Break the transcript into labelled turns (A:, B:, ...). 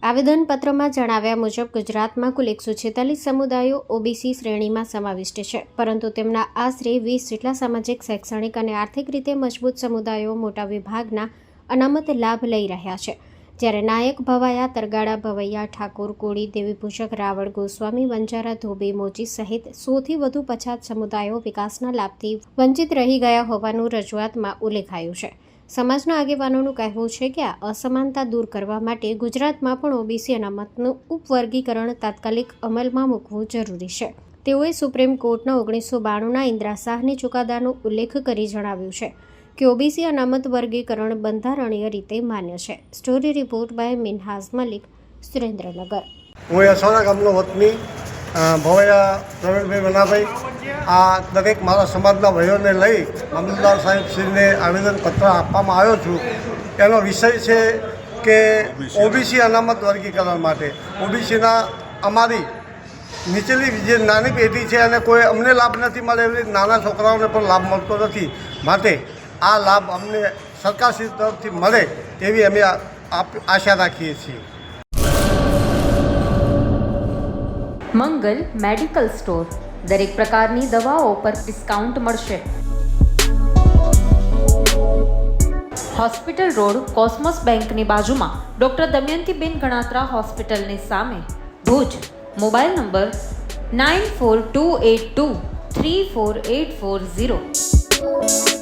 A: આવેદનપત્રમાં જણાવ્યા મુજબ ગુજરાતમાં કુલ 146 સમુદાયો ઓબીસી શ્રેણીમાં સમાવિષ્ટ છે, પરંતુ તેમના આશરે 20 જેટલા સામાજિક, શૈક્ષણિક અને આર્થિક રીતે મજબૂત સમુદાયો મોટા વિભાગના અનામત લાભ લઈ રહ્યા છે, જ્યારે નાયક, ભવાયા, તરગાળા, ભવૈયા, ઠાકોર, કોળી, દેવીપૂજક, રાવળ, ગોસ્વામી, બંજારા, ધોબી, મોચી સહિત 100થી વધુ પછાત સમુદાયો વિકાસના લાભથી વંચિત રહી ગયા હોવાનું રજૂઆતમાં ઉલ્લેખાયું છે. સમાજના આગેવાનોનું કહેવું છે કે આ અસમાનતા દૂર કરવા માટે ગુજરાતમાં પણ ઓબીસી અનામતનું ઉપવર્ગીકરણ તાત્કાલિક અમલમાં મૂકવું જરૂરી છે. તેઓએ સુપ્રીમ કોર્ટના 1992ના ઇન્દિરા શાહની ચુકાદાનો ઉલ્લેખ કરી જણાવ્યું છે કે ઓબીસી અનામત વર્ગીકરણ બંધારણીય રીતે માન્ય છે. Story report by Minhaj Malik, Surendranagar.
B: હું અસોરા ગામનો વતની ભવૈયા પ્રવીણભાઈ મનાભાઈ આ દરેક મારા સમાજના ભાઈઓને લઈ મામલતદાર સાહેબશ્રીને આવેદનપત્ર આપવામાં આવ્યો છું. એનો વિષય છે કે ઓબીસી અનામત વર્ગીકરણ માટે ઓબીસીના અમારી નીચેલી જે નાની પેઢી છે અને કોઈ અમને લાભ નથી મળે, એવી નાના છોકરાઓને પણ લાભ મળતો નથી. માટે આ લાભ અમને સરકારશ્રી તરફથી મળે એવી અમે આશા રાખીએ છીએ.
C: મંગલ મેડિકલ સ્ટોર, દરેક પ્રકારની દવાઓ પર ડિસ્કાઉન્ટ મળશે. હોસ્પિટલ રોડ, કોસ્મોસ બેંકની બાજુમાં, ડૉક્ટર દમયંતીબેન ગણાત્રા હોસ્પિટલની સામે, ભુજ. Mobile number 9428234840.